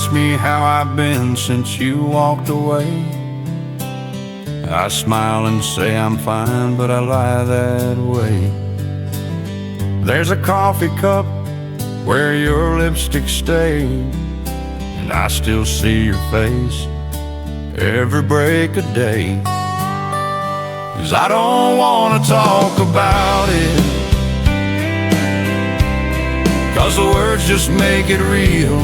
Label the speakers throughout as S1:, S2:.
S1: ask me how I've been since you walked away, I smile and say I'm fine, but I lie that way. There's a coffee cup where your lipstick stayed, and I still see your face every break of day. 'Cause I don't wanna talk about it, 'cause the words just make it real.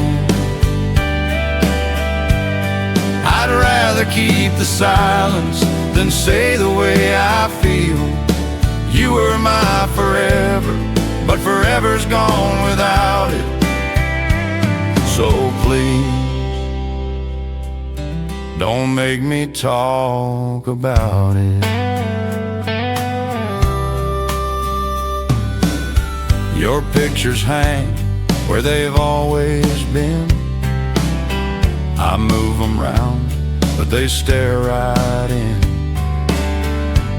S1: I'd rather keep the silence than say the way I feel. You were my forever, but forever's gone without it. So please, don't make me talk about it. Your pictures hang where they've always been. I move them round, but they stare right in.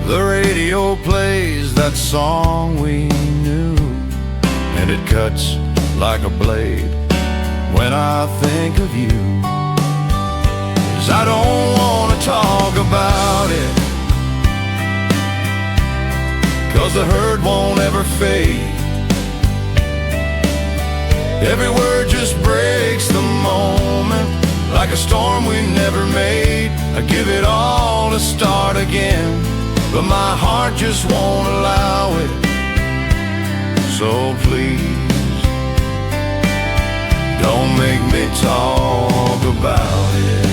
S1: The radio plays that song we knew, and it cuts like a blade when I think of you. 'Cause I don't wanna talk about it, 'cause the hurt won't ever fade. Every word just breaks the moment, like a storm we never made. I give it all to start again, but my heart just won't allow it. So please, don't make me talk about it.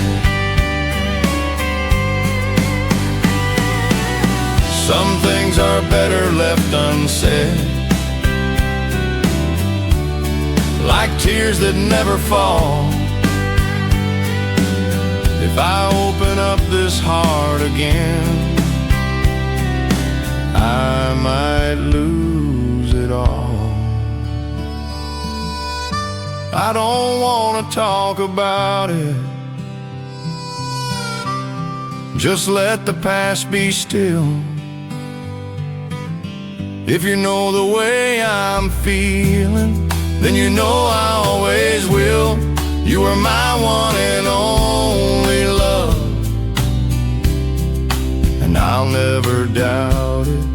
S1: Some things are better left unsaid, like tears that never fall. If I open up this heart again, I might lose it all. I don't wanna talk about it, just let the past be still. If you know the way I'm feeling, then you know I always will. You are my one and only love, and I'll never doubt it.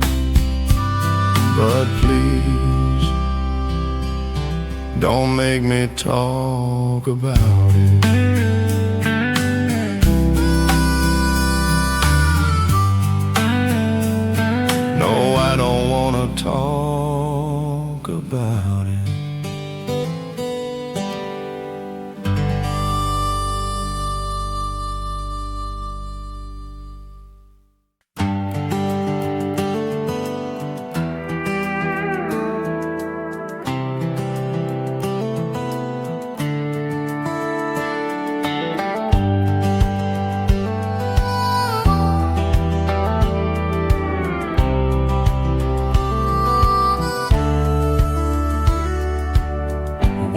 S1: But please, don't make me talk about it. No, I don't wanna talk about it.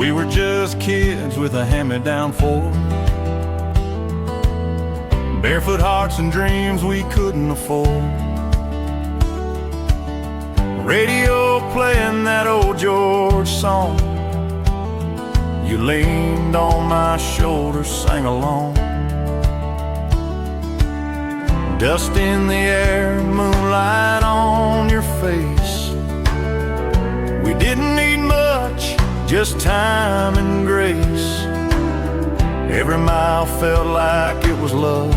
S1: We were just kids with a hand-me-down Ford, barefoot hearts and dreams we couldn't afford. Radio playing that old George song, you leaned on my shoulder, sang along. Dust in the air, moonlight on your face. We didn't need much, just time and grace. Every mile felt like it was love,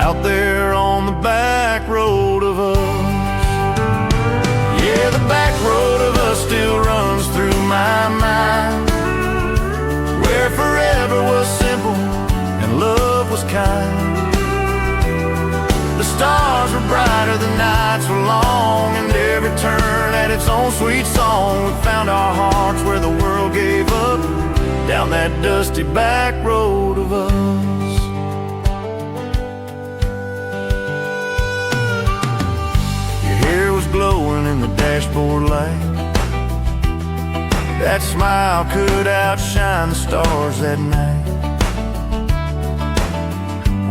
S1: out there on the back road of us. Yeah, the back road of us still runs through my mind, where forever was simple and love was kind. The stars were brighter, the nights were long, and every turn had its own sweet song. We found our hearts where the world gave up, down that dusty back road of us. Your hair was glowing in the dashboard light, that smile could outshine the stars that night.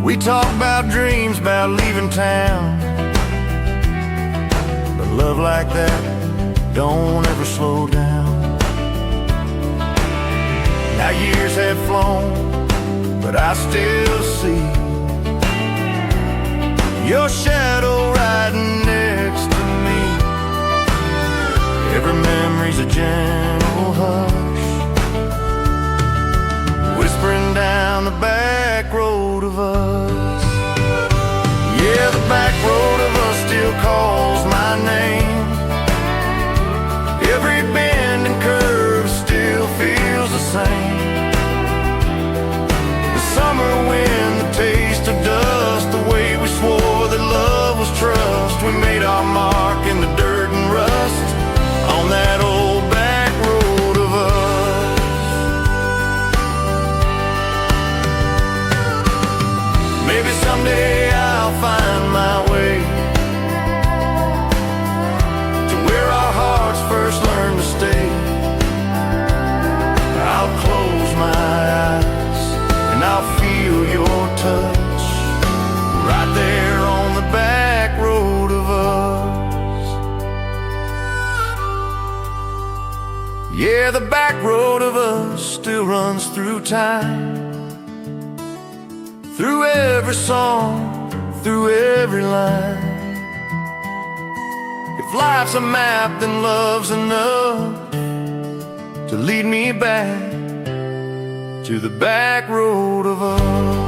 S1: We talked about dreams, about leaving town, but love like that don't ever slow down. Now years have flown, but I still see your shadow riding next to me. Every memory's a gentle hush, whispering down the back road of us. Yeah, the back road of us still calls my name. Every bend and curve still feels the same. The summer wind, the taste of dust, the way we swore that love was trust. We made our mark in the dirt and rust on that old back road of us. Maybe someday I'll find my way to where our hearts first learned to stay. I'll close my eyes and I'll feel your touch right there on the back road of us. Yeah, the back road of us still runs through time, through every song, through every line. If life's a map, then love's enough to lead me back to the back road of us.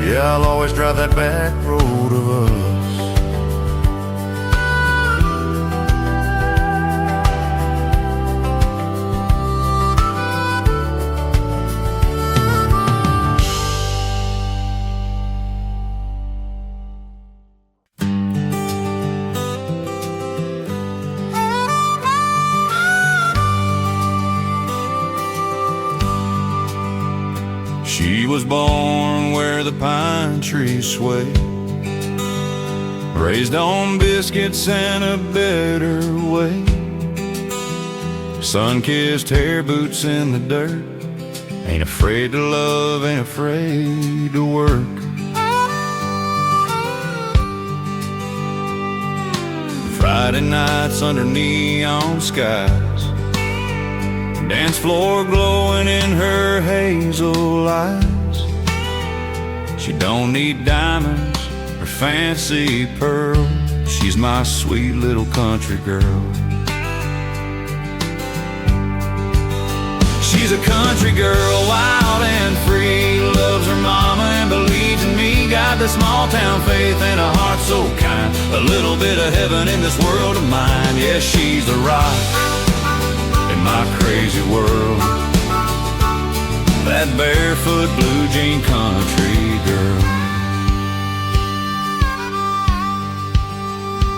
S1: Yeah, I'll always drive that back road of us. She was born where the pine trees sway, raised on biscuits and a better way. Sun-kissed hair boots in the dirt, ain't afraid to love, ain't afraid to work. Friday nights under neon skies, dance floor glowing in her hazel eyes. She don't need diamonds or fancy pearls, she's my sweet little country girl. She's a country girl, wild and free, loves her mama and believes in me. Got the small town faith and a heart so kind, a little bit of heaven in this world of mine. Yeah, she's the rock in my crazy world, that barefoot blue jean country girl.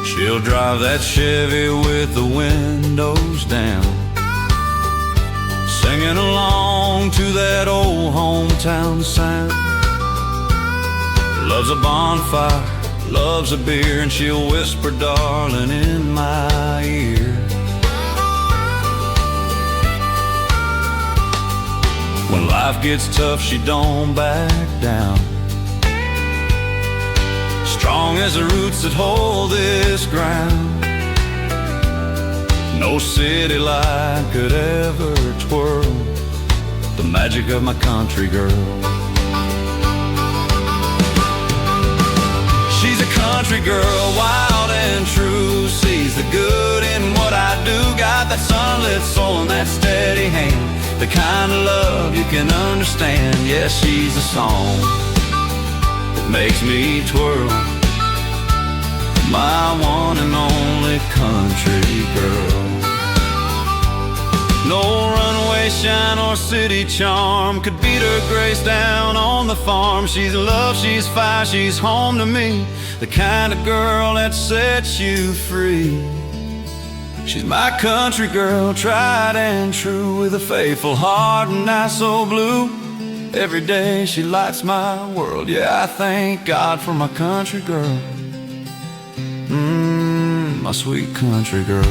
S1: She'll drive that Chevy with the windows down, singing along to that old hometown sound. Loves a bonfire, loves a beer, and she'll whisper darling in my ear. When life gets tough, she don't back down, strong as the roots that hold this ground. No city light could ever twirl the magic of my country girl. She's a country girl, wild and true, sees the good in what I do. Got that sunlit soul and that steady hand, the kind of love you can understand. Yes, she's a song that makes me twirl, my one and only country girl. No runway shine or city charm could beat her grace down on the farm. She's love, she's fire, she's home to me, the kind of girl that sets you free. She's my country girl, tried and true, with a faithful heart and eyes so blue. Every day she lights my world. Yeah, I thank God for my country girl, my sweet country girl.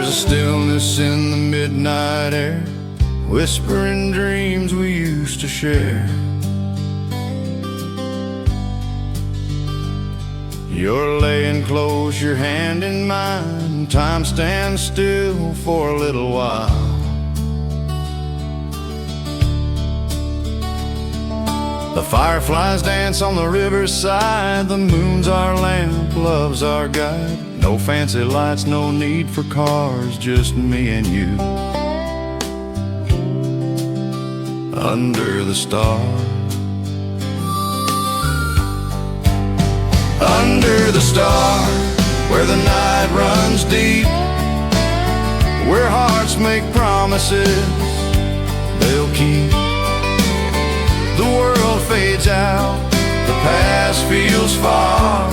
S1: There's a stillness in the midnight air, whispering dreams we used to share. You're laying close, your hand in mine. Time stands still for a little while. The fireflies dance on the riverside. The moon's our lamp, love's our guide. No fancy lights, no need for cars, just me and you under the stars. Under the stars, where the night runs deep, where hearts make promises they'll keep. The world fades out, the past feels far,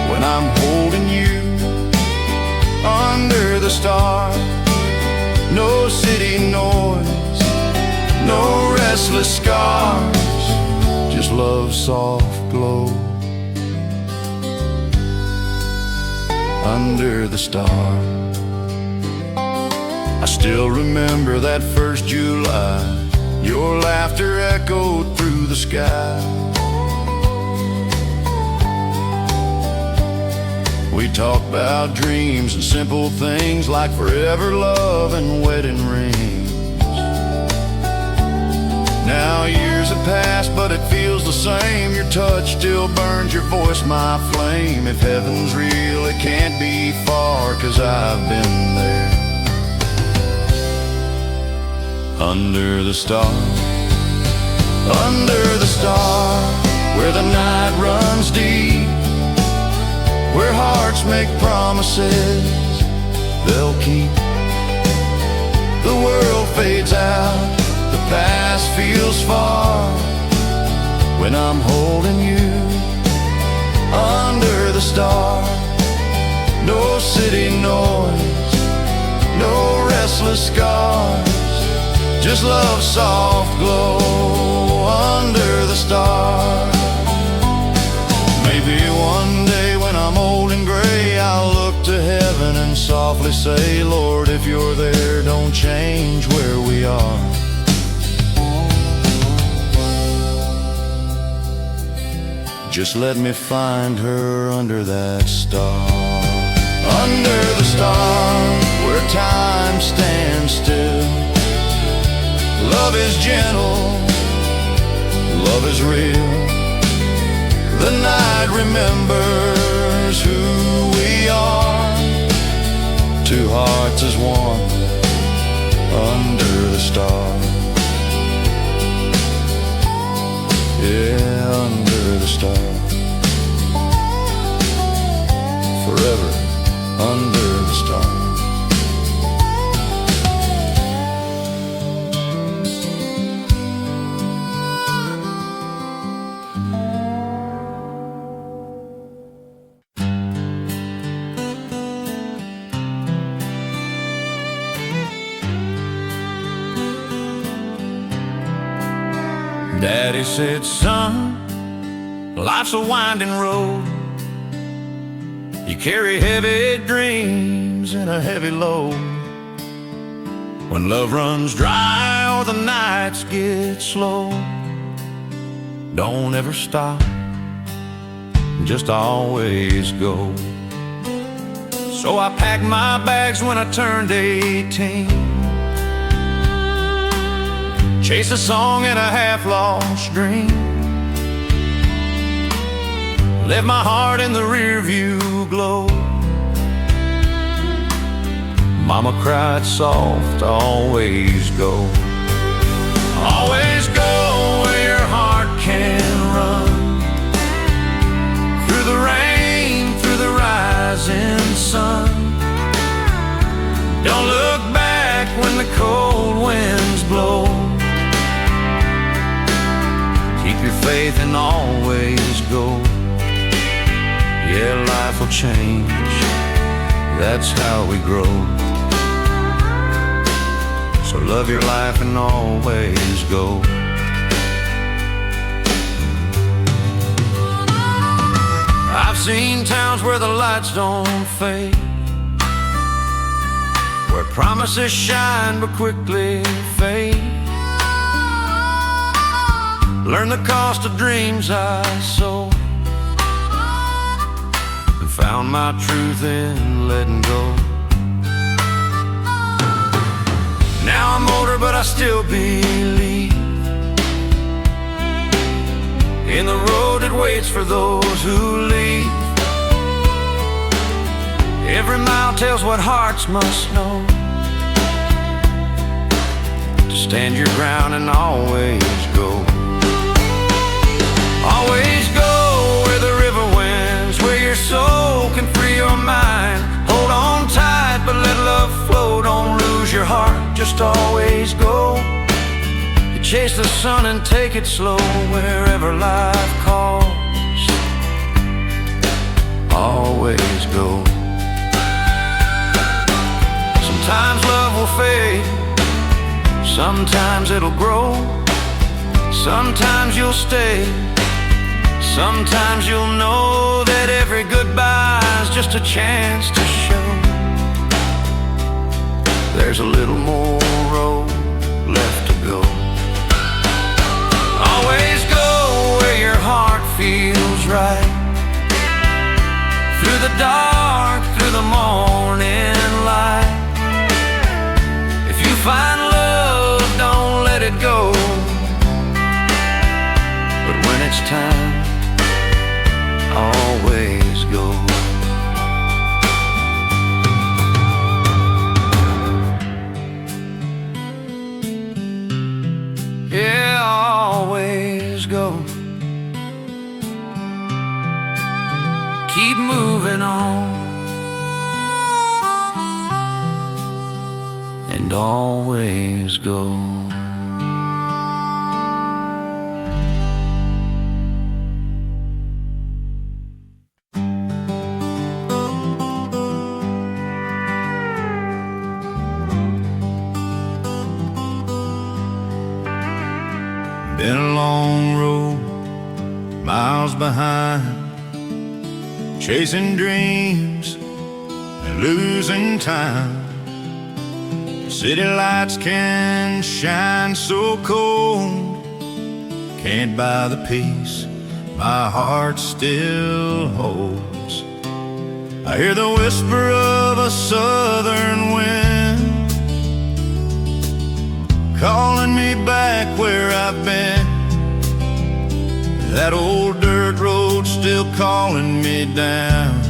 S1: when I'm holding you under the stars. No city noise, no restless scars, just love's soft glow under the stars. I still remember that first July. Your laughter echoed through the sky. We talked about dreams and simple things like forever love and wedding rings. Now years have passed, but it feels the same. Your touch still burns, your voice my flame. If heaven's real, it can't be far, 'cause I've been there under the stars. Under the stars, where the night runs deep, where hearts make promises they'll keep. The world fades out, the past feels far, when I'm holding you under the stars. No city noise, no restless scars, just love's soft glow under the stars. Maybe one day when I'm old and gray, I'll look to heaven and softly say, Lord, if you're there, don't change where we are. Just let me find her under that star. Under the star, where time stands still. Love is gentle, love is real. The night remembers who we are. Two hearts as one under the stars. Yeah, under the stars. Forever under the stars. Daddy said, son, life's a winding road. You carry heavy dreams and a heavy load. When love runs dry or the nights get slow, don't ever stop, just always go. So I packed my bags when I turned 18, chased a song and a half-lost dream, left my heart in the rear view glow. Mama cried soft, always go. Always go where your heart can run, through the rain, through the rising sun. Don't look back when the cold winds blow. Keep your faith and always go. Yeah, life will change, that's how we grow. So love your life and always go. I've seen towns where the lights don't fade, where promises shine but quickly fade. Learn the cost of dreams I sold, and found my truth in letting go. Now I'm older, but I still believe in the road that waits for those who leave. Every mile tells what hearts must know, to stand your ground and always go. Always go where the river winds, where your soul can free your mind. Hold on tight, but let love flow. Don't lose your heart, just always go. You chase the sun and take it slow, wherever life calls. Always go. Sometimes love will fade, sometimes it'll grow. Sometimes you'll stay, sometimes you'll know that every goodbye's just a chance to show there's a little more road left to go. Always go where your heart feels right, through the dark, through the morning light. If you find love, don't let it go. But when it's time, always go. Yeah, always go. Keep moving on, and always go.
S2: Been a long road, miles behind, chasing dreams and losing time. City lights can shine so cold, can't buy the peace my heart still holds. I hear the whisper of a southern wind calling me back where I've been. That old dirt road still calling me down.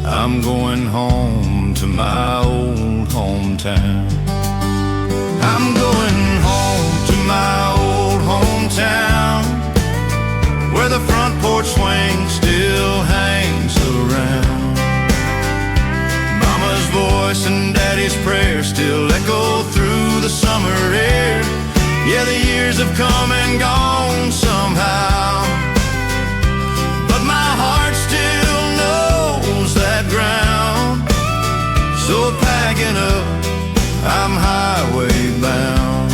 S2: I'm going home to my old hometown. I'm going home to my old hometown, where the front porch swing still hangs around. Mama's voice and Daddy's prayers still echo through the summer air. Yeah, the years have come and gone somehow, but my heart still knows that ground. So packing up, I'm highway bound.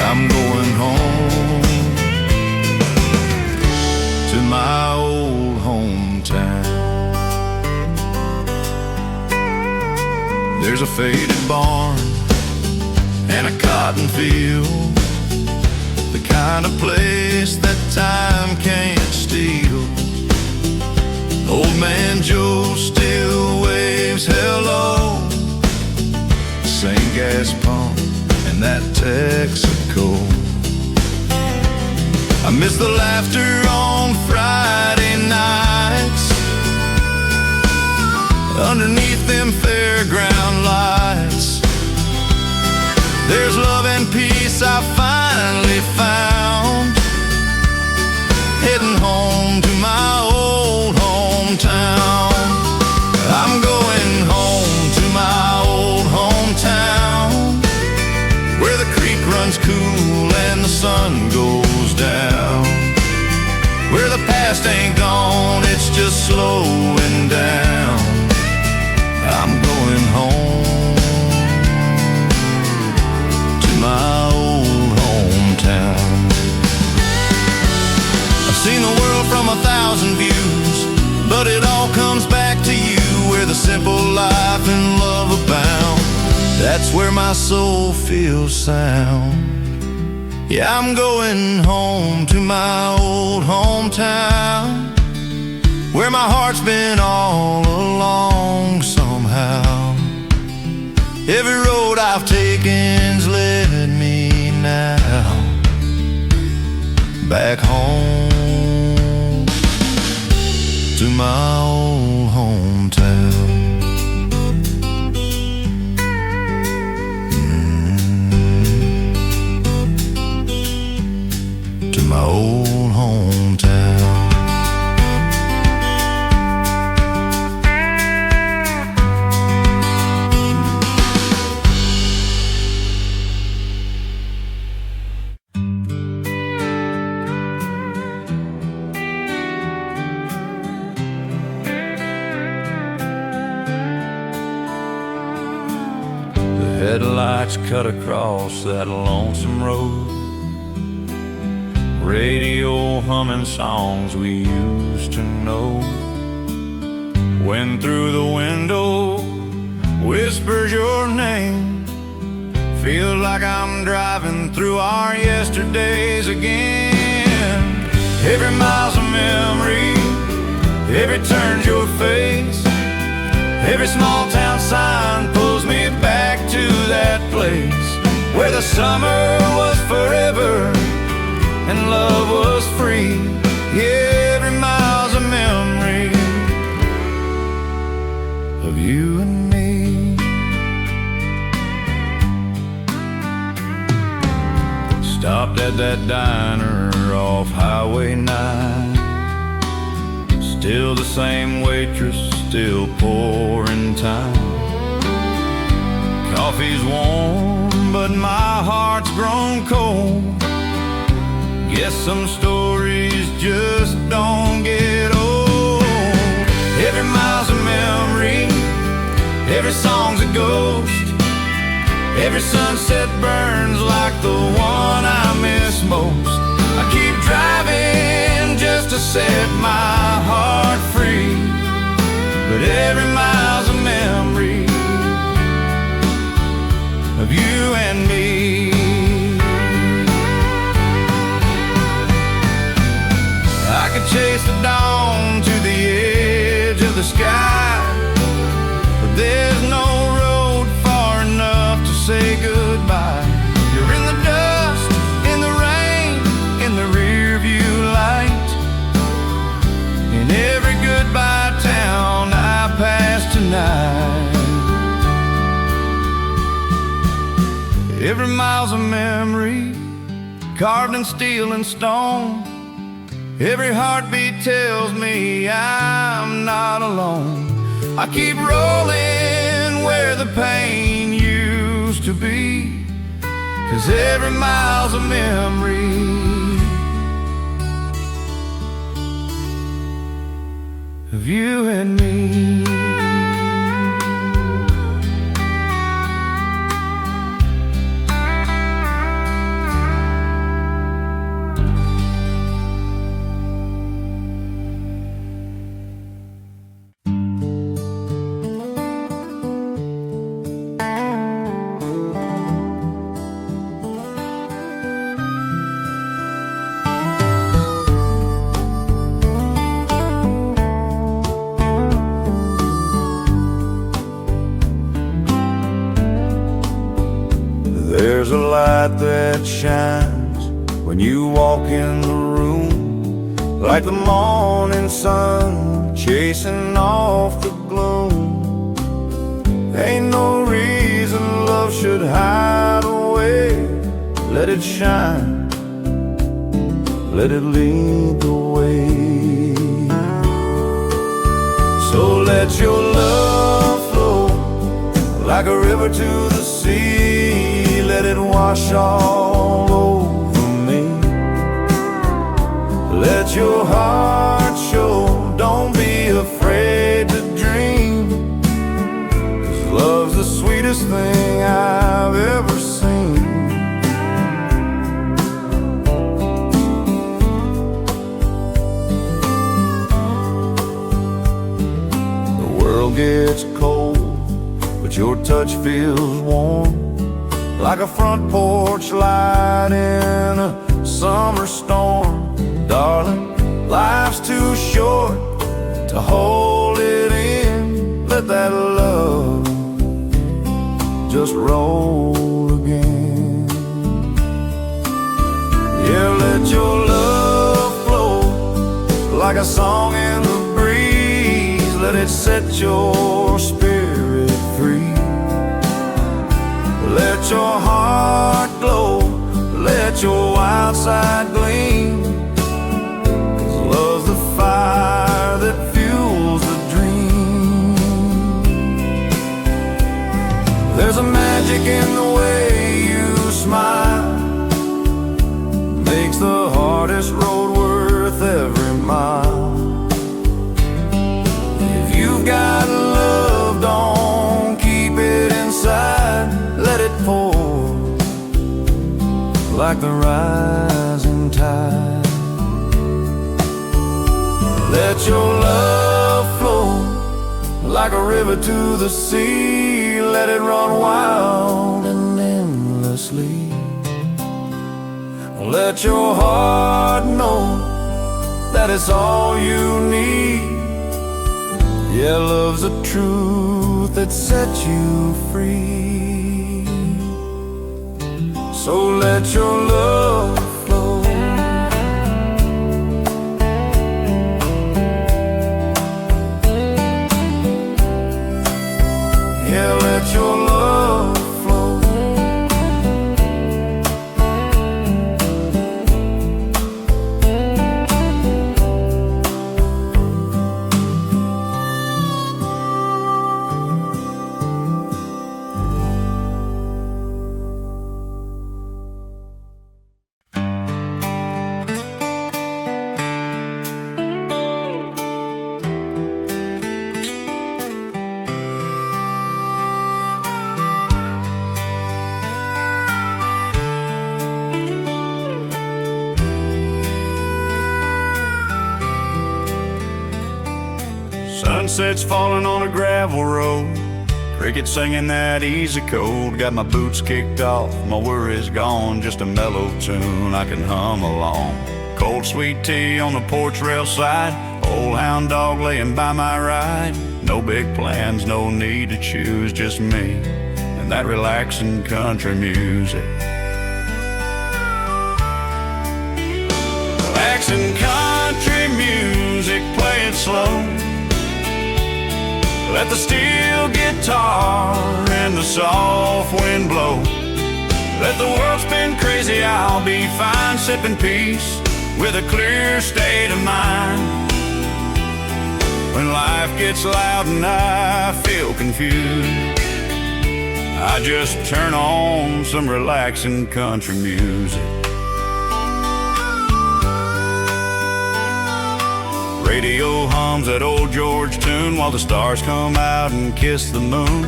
S2: I'm going home to my old hometown. There's a faded barn and a cotton field, the kind of place that time can't steal. Old man Joe still waves hello, same gas pump and that Texaco. I miss the laughter on Friday nights underneath them fairground lights. There's love and peace I finally found, heading home to my old hometown. I'm going home to my old hometown, where the creek runs cool and the sun goes down, where the past ain't gone, it's just slowing down. I'm going home to my old hometown. I've seen the world from 1,000 views, but it all comes back to you, where the simple life and love abound. That's where my soul feels sound. Yeah, I'm going home to my old hometown, where my heart's been all along somehow. Every road I've taken's led me now back home to my old hometown. To my old hometown.
S1: Headlights cut across that lonesome road, radio humming songs we used to know. Wind through the window whispers your name. Feel like I'm driving through our yesterdays again. Every mile's a memory, every turn's your face. Every small town sign pulls me back to that place where the summer was forever and love was free. Yeah, every mile's a memory of you and me. Stopped at that diner off Highway 9. Still the same waitress, still pouring time. Coffee's warm, but my heart's grown cold. Guess some stories just don't get old. Every mile's a memory, every song's a ghost. Every sunset burns like the one I miss most. I keep driving just to set my heart free, but every mile's a memory of you and me. I could chase the dawn to the edge of the sky, but there's no road far enough to say goodbye. You're in the dust, in the rain, in the rear view light, in every goodbye town I pass tonight. Every mile's a memory, carved in steel and stone. Every heartbeat tells me I'm not alone. I keep rolling where the pain used to be, 'cause every mile's a memory of you and me.
S2: There's a light that shines when you walk in the room, like the morning sun chasing off the gloom. Ain't no reason love should hide away. Let it shine, let it lead the way. So let your love flow like a river to the sea. Let it wash all over me. Let your heart show, don't be afraid to dream, 'cause love's the sweetest thing I've ever seen. The world gets
S1: touch feels warm, like a front porch light in a summer storm. Darling, life's too short to hold it in. Let that love just roll again. Yeah, let your love flow like a song in the breeze. Let it set your spirit free. Let your heart glow, let your wild side gleam, 'cause love's the fire that fuels the dream. There's a magic in the way you smile, makes the hardest road worth every mile. If you've got love, don't keep it inside. Let it pour like the rising tide. Let your love flow like a river to the sea. Let it run wild and endlessly. Let your heart know that it's all you need. Yeah, love's a truth that sets you free. So let your love flow. Yeah, let your love flow.
S2: Sunset's falling on a gravel road, crickets singing that easy code. Got my boots kicked off, my worries gone, just a mellow tune I can hum along. Cold sweet tea on the porch rail side, old hound dog laying by my ride. No big plans, no need to choose, just me and that relaxing country music. Relaxing country music, play it slow. Let the steel guitar and the soft wind blow. Let the world spin crazy, I'll be fine, sipping peace with a clear state of mind. When life gets loud and I feel confused, I just turn on some relaxing country music. Radio hums that old George tune while the stars come out and kiss the moon.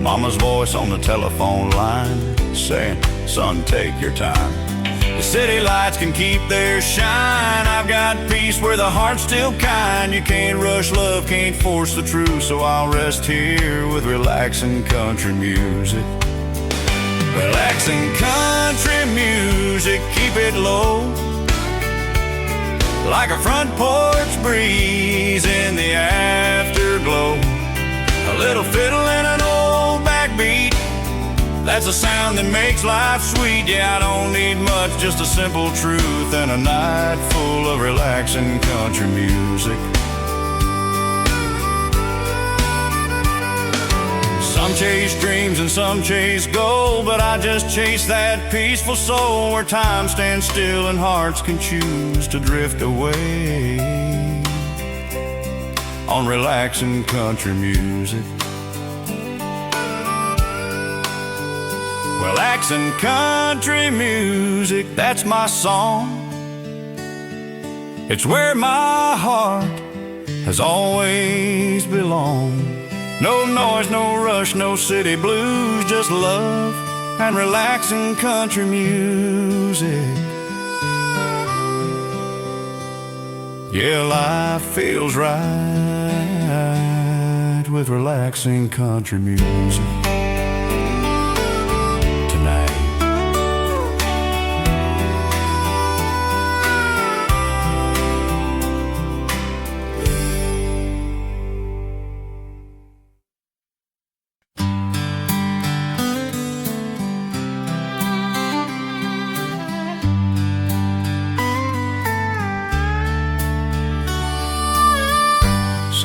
S2: Mama's voice on the telephone line saying, son, take your time. The city lights can keep their shine. I've got peace where the heart's still kind. You can't rush love, can't force the truth, so I'll rest here with relaxing country music. Relaxing country music, keep it low, like a front porch breeze in the afterglow. A little fiddle and an old backbeat, that's a sound that makes life sweet. Yeah, I don't need much, just a simple truth and a night full of relaxing country music. Some chase dreams and some chase gold, but I just chase that peaceful soul where time stands still and hearts can choose to drift away on relaxing country music. Relaxing country music, that's my song. It's where my heart has always belonged. No noise, no rush, no city blues, just love and relaxing country music. Yeah, life feels right with relaxing country music.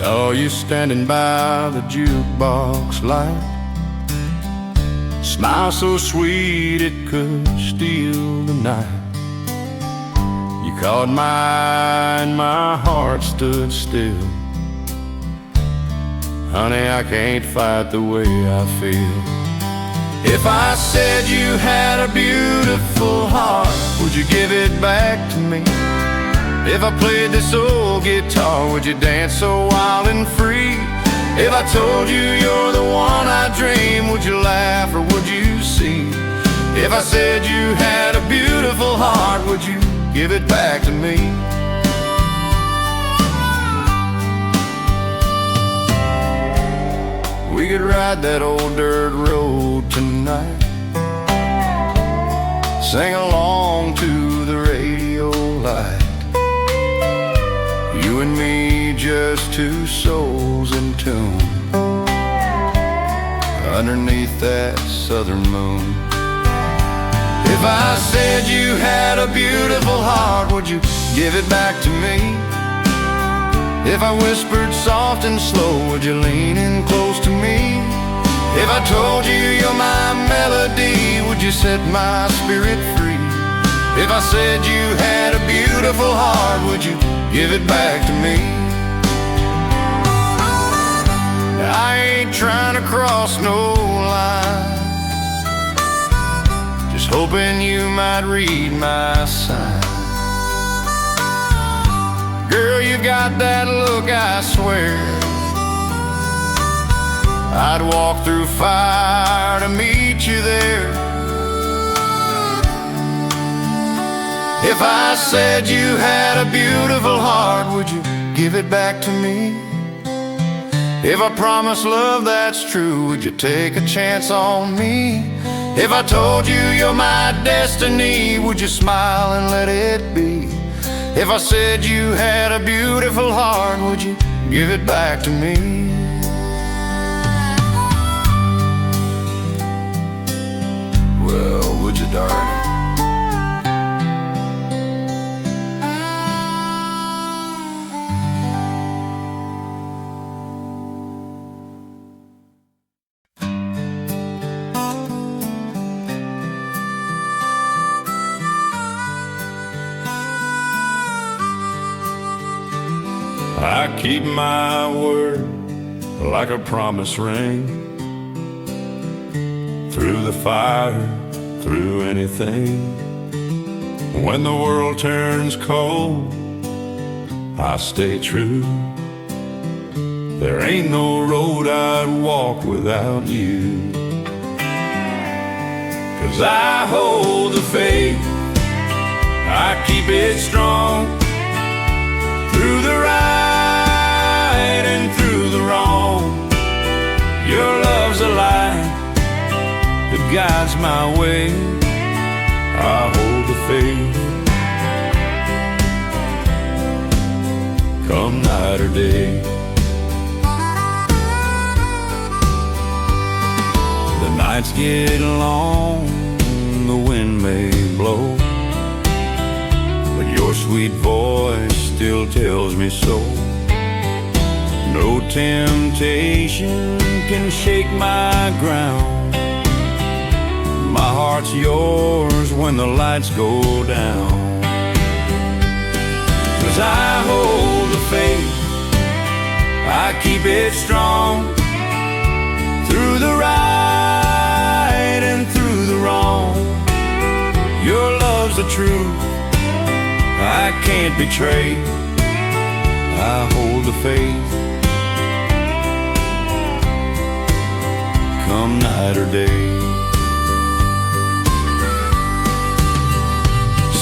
S2: Saw you standing by the jukebox light, smile so sweet it could steal the night. You caught my eye and my heart stood still. Honey, I can't fight the way I feel. If I said you had a beautiful heart, would you give it back to me? If I played this old guitar, would you dance so wild and free? If I told you you're the one I dream, would you laugh or would you see? If I said you had a beautiful heart, would you give it back to me? We could ride that old dirt road tonight, sing along to the radio light. You and me, just two souls in tune, underneath that southern moon. If I said you had a beautiful heart, would you give it back to me? If I whispered soft and slow, would you lean in close to me? If I told you you're my melody, would you set my spirit free? If I said you had a beautiful heart, would you give it back to me? I ain't trying to cross no line, just hoping you might read my sign. Girl, you got that look, I swear I'd walk through fire to meet you there. If I said you had a beautiful heart, would you give it back to me? If I promised love that's true, would you take a chance on me? If I told you you're my destiny, would you smile and let it be? If I said you had a beautiful heart, would you give it back to me? Well, would you, darling? I keep my word like a promise ring. Through the fire, through anything. When the world turns cold, I stay true. There ain't no road I'd walk without you. 'Cause I hold the faith, I keep it strong. Through the right and through the wrong, your love's a light that guides my way. I hold the faith, come night or day. The nights get long, the wind may blow, but your sweet voice still tells me so. No temptation can shake my ground. My heart's yours when the lights go down. 'Cause I hold the faith, I keep it strong. Through the right and through the wrong, your love's the truth I can't betray. I hold the faith, come night or day.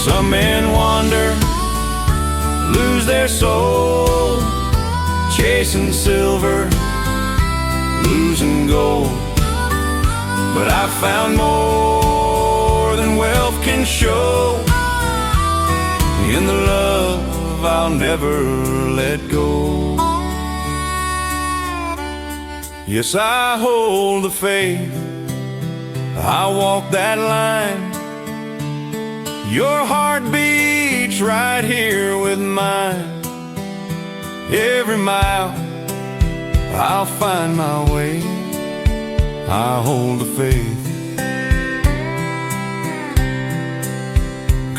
S2: Some men wander, lose their soul, chasing silver, losing gold. But I found more than wealth can show in the love I'll never let go. Yes, I hold the faith, I walk that line. Your heart beats right here with mine. Every mile
S1: I'll find my way, I hold the faith,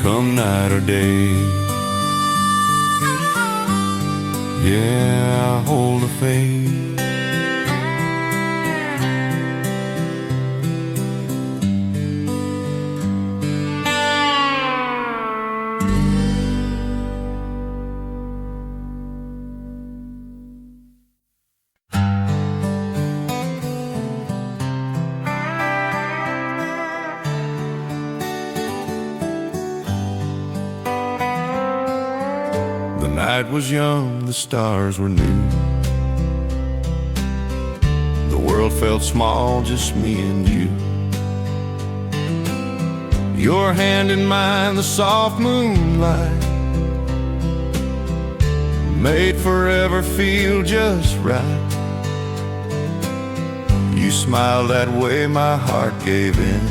S1: come night or day. Yeah, I hold the faith. The night was young, the stars were new. The world felt small, just me and you. Your hand in mine, the soft moonlight made forever feel just right. You smiled that way, my heart gave in.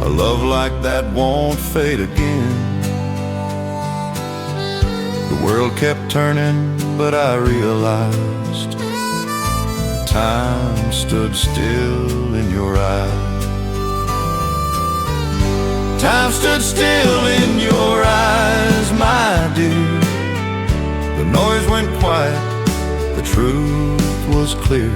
S1: A love like that won't fade again. The world kept turning, but I realized time stood still in your eyes. Time stood still in your eyes, my dear. The noise went quiet, the truth was clear.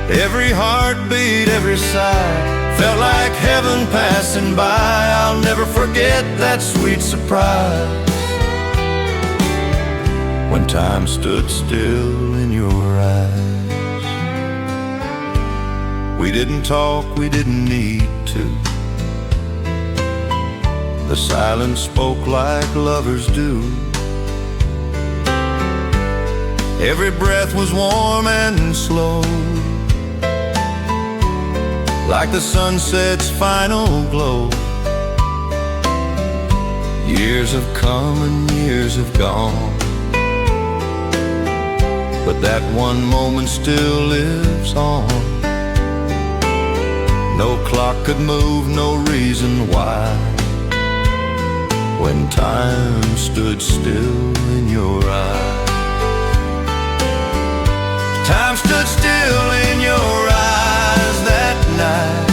S1: Every heartbeat, every sigh felt like heaven passing by. I'll never forget that sweet surprise when time stood still in your eyes. We didn't talk, we didn't need to. The silence spoke like lovers do. Every breath was warm and slow, like the sunset's final glow. Years have come and years have gone, but that one moment still lives on. No clock could move, no reason why, when time stood still in your eyes. Time stood still in your eyes that night.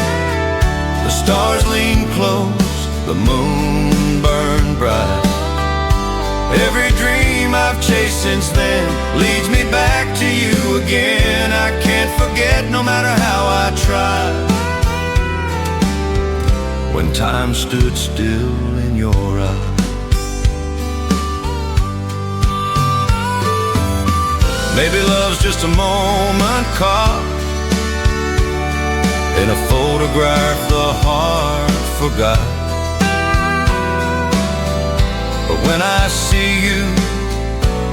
S1: The stars leaned close, the moon burned bright. Every dream I've chased since then leads me back to you again. I can't forget no matter how I try, when time stood still in your eyes. Maybe love's just a moment caught in a photograph the heart forgot. But when I see you,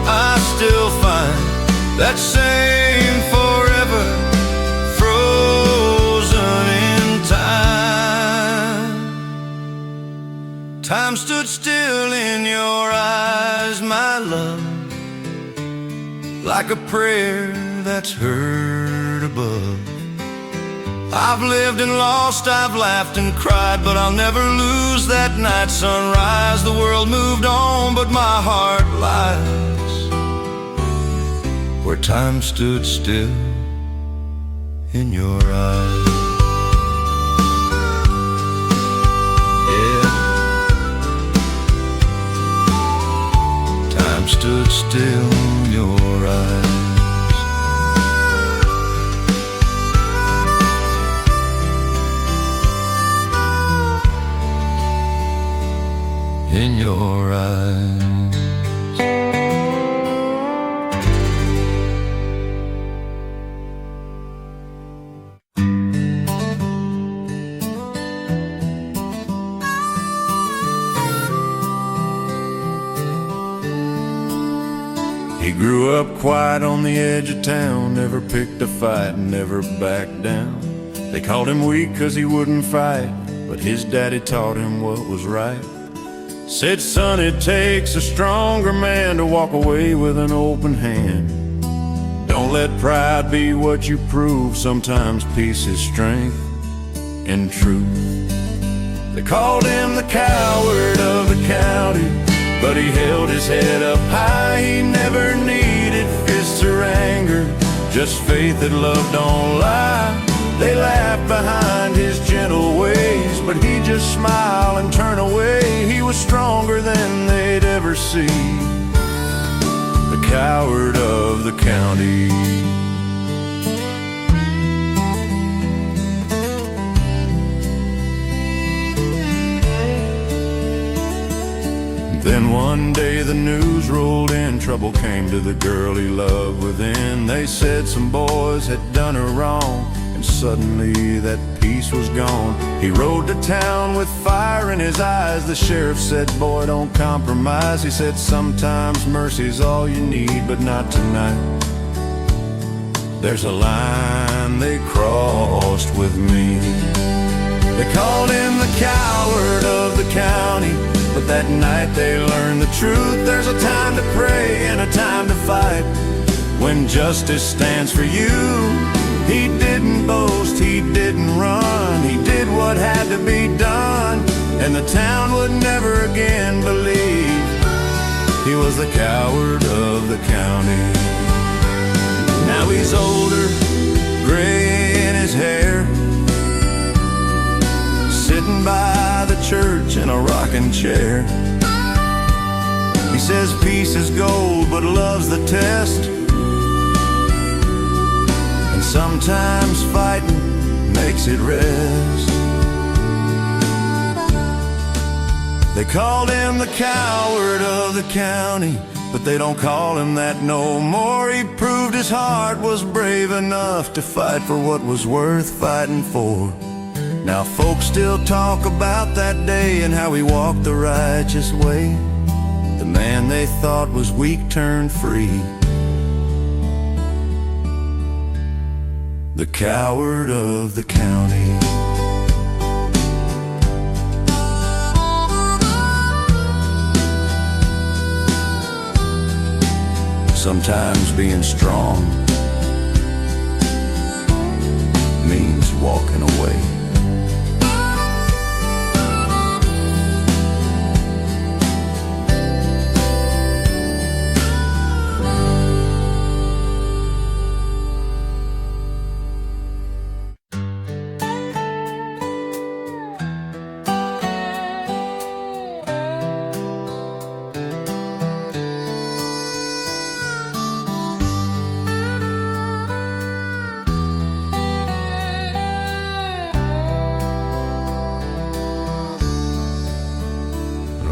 S1: I still find that same forever frozen in time. Time stood still in your eyes, my love, like a prayer that's heard above. I've lived and lost, I've laughed and cried, but I'll never lose that night sunrise. The world moved on, but my heart lies where time stood still in your eyes. Yeah, time stood still in your eyes. In your eyes. He grew up quiet on the edge of town, never picked a fight, never backed down. They called him weak 'cause he wouldn't fight, but his daddy taught him what was right. Said, son, it takes a stronger man to walk away with an open hand. Don't let pride be what you prove. Sometimes peace is strength and truth. They called him the coward of the county, but he held his head up high. He never needed fists or anger, just faith that love don't lie. They laughed behind his gentle ways, but he'd just smile and turn away. He was stronger than they'd ever see, the coward of the county. Then one day the news rolled in, trouble came to the girl he loved within. They said some boys had done her wrong, and suddenly that peace was gone. He rode to town with fire in his eyes. The sheriff said, boy, don't compromise. He said, sometimes mercy's all you need, but not tonight. There's a line they crossed with me. They called him the coward of the county, but that night they learned the truth. There's a time to pray and a time to fight when justice stands for you. He didn't boast, he didn't run, he did what had to be done, and the town would never again believe he was the coward of the county. Now he's older, gray in his hair, sitting by the church in a rocking chair. He says peace is gold, but love's the test, and sometimes fighting makes it rest. They called him the coward of the county, but they don't call him that no more. He proved his heart was brave enough to fight for what was worth fighting for. Now folks still talk about that day and how he walked the righteous way. The man they thought was weak turned free, the coward of the county. Sometimes being strong means walking away.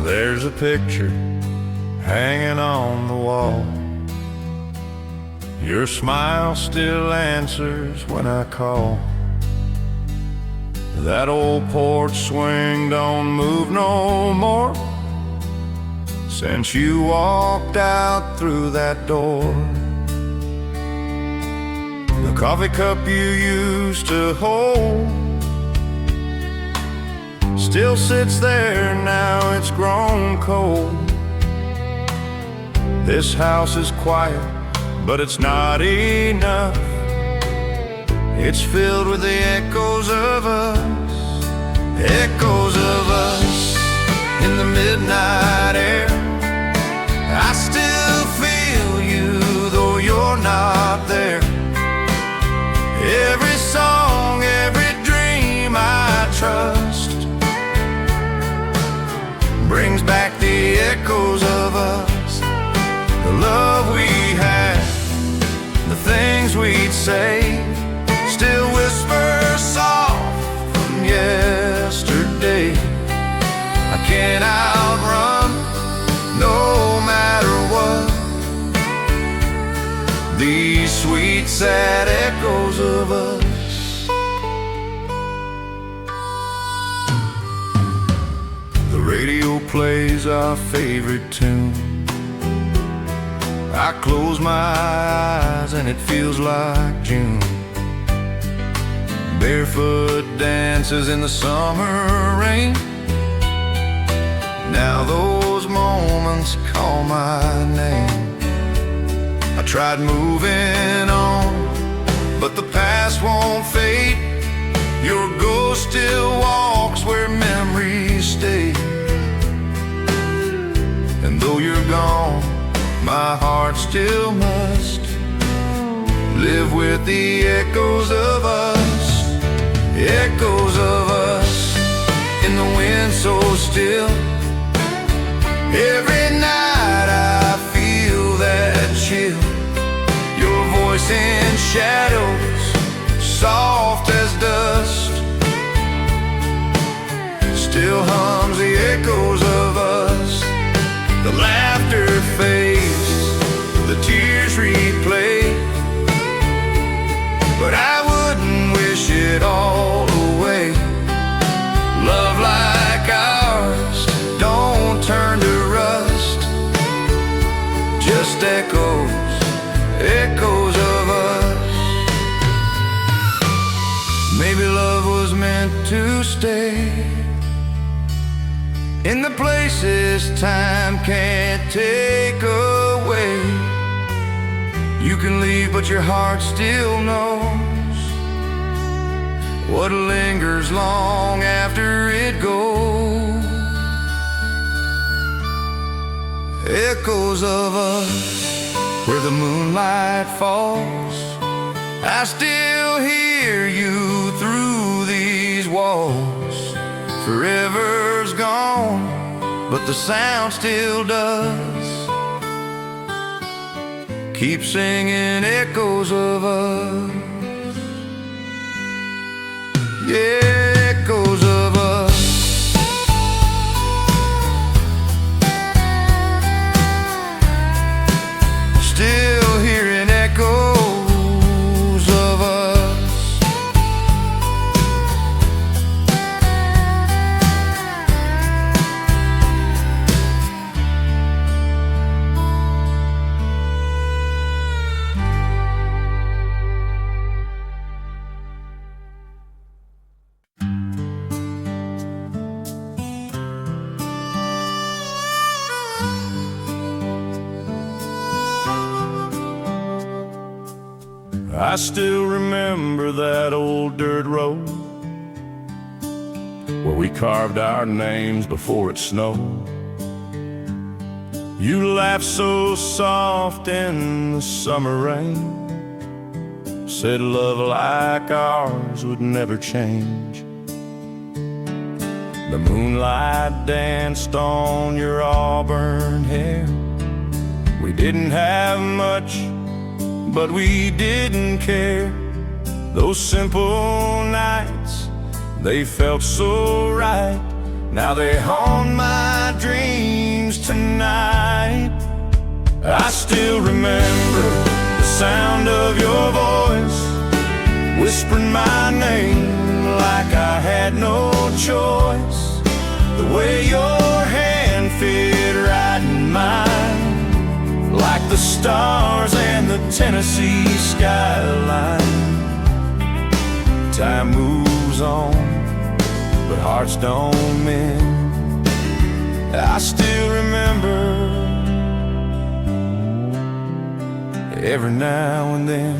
S1: There's a picture hanging on the wall. Your smile still answers when I call. That old porch swing don't move no more since you walked out through that door. The coffee cup you used to hold still sits there, now it's grown cold. This house is quiet, but it's not enough. It's filled with the echoes of us, echoes of us in the midnight air. I still feel you, though you're not there. Every song, every dream I trust brings back the echoes of us, the love we had, the things we'd say, still whisper soft from yesterday. I can't outrun, no matter what, these sweet sad echoes of us. The radio plays our favorite tune. I close my eyes and it feels like June. Barefoot dances in the summer rain. Now those moments call my name. I tried moving on, but the past won't fade. Your ghost still walks where memories stay. And
S2: still must live with the echoes of us, echoes of us, in the wind so still. Every night I feel that chill, your voice in shadows, soft as dust, still hums the echoes of us. The laughter fades, the tears replay, but I wouldn't wish it all away. Love like ours don't turn to rust, just echoes, echoes of us. Maybe love was meant to stay in the places time can't take away. You can leave, but your heart still knows what lingers long after it goes. Echoes of us, where the moonlight falls, I still hear you through these walls. Forever's gone, but the sound still does. Keep singing echoes of us, yeah, echoes of us. Still hearing echoes of us.
S1: I still remember that old dirt road where we carved our names before it snowed. You laughed so soft in the summer rain, said love like ours would never change. The moonlight danced on your auburn hair. We didn't have much, but we didn't care. Those simple nights, they felt so right. Now they haunt my dreams tonight. I still remember the sound of your voice, whispering my name like I had no choice. The way your hand fit right in mine, like the stars and the Tennessee skyline. Time moves on, but hearts don't mend. I still remember every now and then.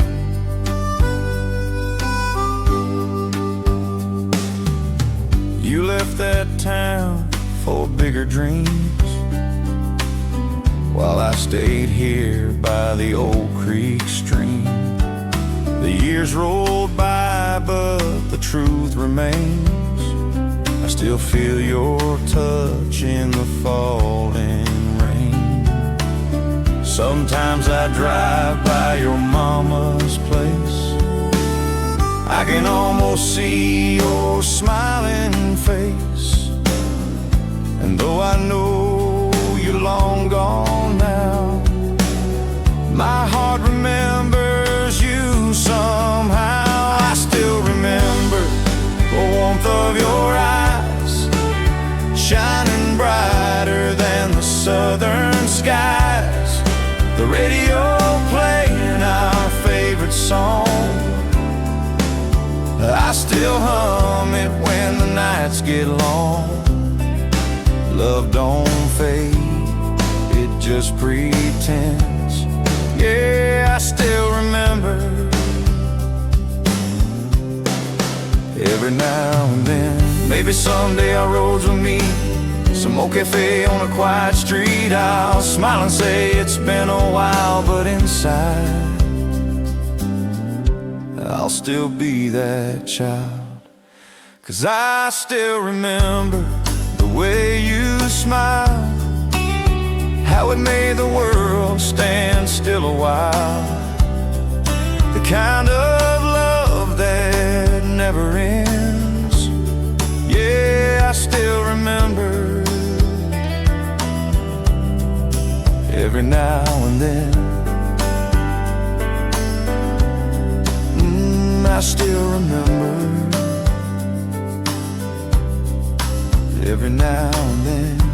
S1: You left that town for bigger dreams, while I stayed here by the old creek stream. The years rolled by, but the truth remains. I still feel your touch in the falling rain. Sometimes I drive by your mama's place, I can almost see your smiling face. And though I know you're long gone now, my heart remembers you somehow. I still remember the warmth of your eyes, shining brighter than the southern skies. The radio playing our favorite song, I still hum it when the nights get long. Love don't fade, it just pretends. Yeah, I still remember every now and then. Maybe someday our roads will meet some old cafe on a quiet street. I'll smile and say it's been a while, but inside I'll still be that child. 'Cause I still remember the way you smiled, how it made the world stand still a while. The kind of love that never ends. Yeah, I still remember every now and then. I still remember every now and then.